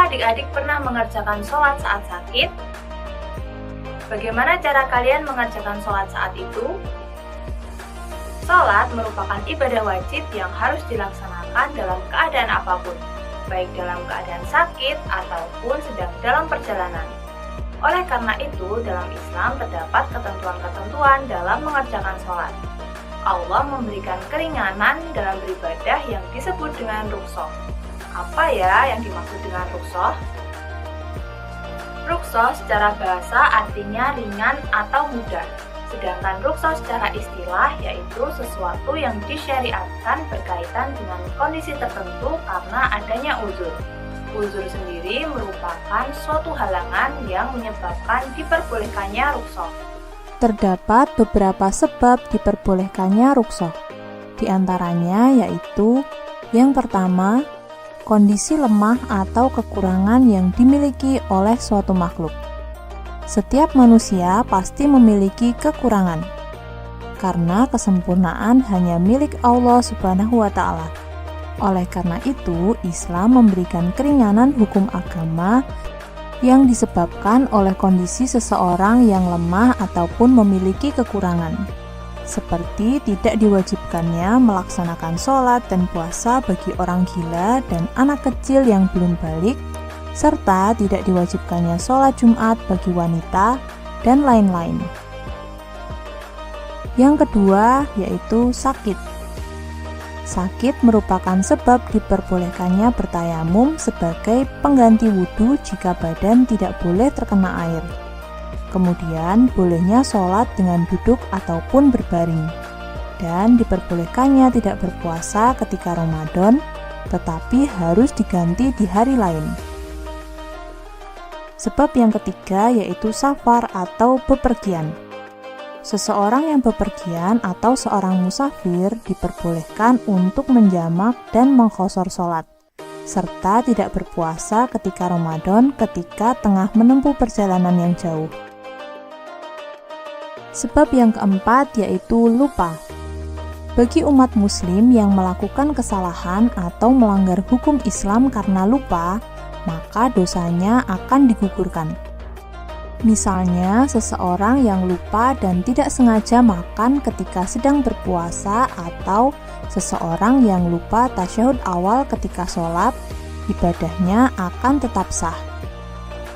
Apakah adik-adik pernah mengerjakan sholat saat sakit? Bagaimana cara kalian mengerjakan sholat saat itu? Sholat merupakan ibadah wajib yang harus dilaksanakan dalam keadaan apapun, baik dalam keadaan sakit ataupun sedang dalam perjalanan. Oleh karena itu, dalam Islam terdapat ketentuan-ketentuan dalam mengerjakan sholat. Allah memberikan keringanan dalam beribadah yang disebut dengan rukhsah. Apa ya yang dimaksud dengan rukhsah? Rukhsah secara bahasa artinya ringan atau mudah. Sedangkan rukhsah secara istilah yaitu sesuatu yang disyariatkan berkaitan dengan kondisi tertentu karena adanya uzur. Uzur sendiri merupakan suatu halangan yang menyebabkan diperbolehkannya rukhsah. Terdapat beberapa sebab diperbolehkannya rukhsah. Di antaranya yaitu yang pertama, kondisi lemah atau kekurangan yang dimiliki oleh suatu makhluk. Setiap manusia pasti memiliki kekurangan, karena kesempurnaan hanya milik Allah Subhanahu wa Ta'ala. Oleh karena itu, Islam memberikan keringanan hukum agama yang disebabkan oleh kondisi seseorang yang lemah ataupun memiliki kekurangan, seperti tidak diwajibkannya melaksanakan sholat dan puasa bagi orang gila dan anak kecil yang belum balik, serta tidak diwajibkannya sholat Jumat bagi wanita, dan lain-lain. Yang kedua yaitu sakit. Sakit merupakan sebab diperbolehkannya bertayamum sebagai pengganti wudhu jika badan tidak boleh terkena air. Kemudian bolehnya sholat dengan duduk ataupun berbaring. Dan diperbolehkannya tidak berpuasa ketika Ramadan, tetapi harus diganti di hari lain. Sebab yang ketiga yaitu safar atau bepergian. Seseorang yang bepergian atau seorang musafir diperbolehkan untuk menjamak dan mengqashar sholat, serta tidak berpuasa ketika Ramadan ketika tengah menempuh perjalanan yang jauh. Sebab yang keempat yaitu lupa. Bagi umat muslim yang melakukan kesalahan atau melanggar hukum Islam karena lupa, maka dosanya akan digugurkan. Misalnya, seseorang yang lupa dan tidak sengaja makan ketika sedang berpuasa, atau seseorang yang lupa tasyahud awal ketika sholat, ibadahnya akan tetap sah.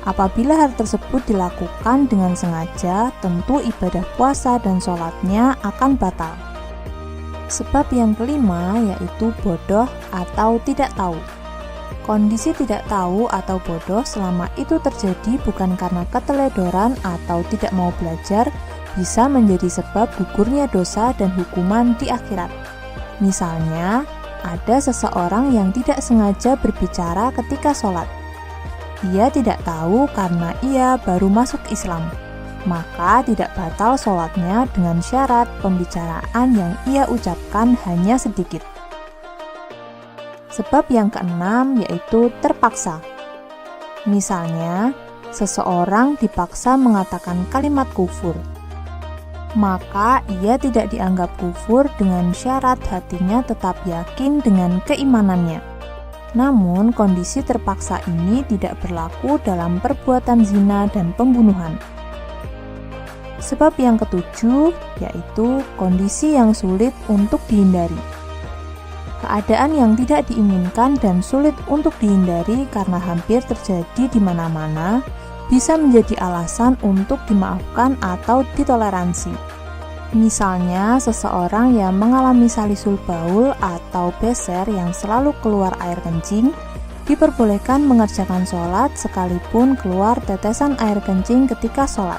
Apabila hal tersebut dilakukan dengan sengaja, tentu ibadah puasa dan sholatnya akan batal. Sebab yang kelima yaitu bodoh atau tidak tahu. Kondisi tidak tahu atau bodoh selama itu terjadi bukan karena keteledoran atau tidak mau belajar, bisa menjadi sebab gugurnya dosa dan hukuman di akhirat. Misalnya, ada seseorang yang tidak sengaja berbicara ketika sholat. Ia tidak tahu karena ia baru masuk Islam, maka tidak batal sholatnya dengan syarat pembicaraan yang ia ucapkan hanya sedikit. Sebab yang keenam yaitu terpaksa. Misalnya, seseorang dipaksa mengatakan kalimat kufur, maka ia tidak dianggap kufur dengan syarat hatinya tetap yakin dengan keimanannya. Namun, kondisi terpaksa ini tidak berlaku dalam perbuatan zina dan pembunuhan. Sebab yang ketujuh yaitu kondisi yang sulit untuk dihindari. Keadaan yang tidak diinginkan dan sulit untuk dihindari karena hampir terjadi di mana-mana bisa menjadi alasan untuk dimaafkan atau ditoleransi. Misalnya, seseorang yang mengalami salisul baul atau beser yang selalu keluar air kencing, diperbolehkan mengerjakan sholat sekalipun keluar tetesan air kencing ketika sholat.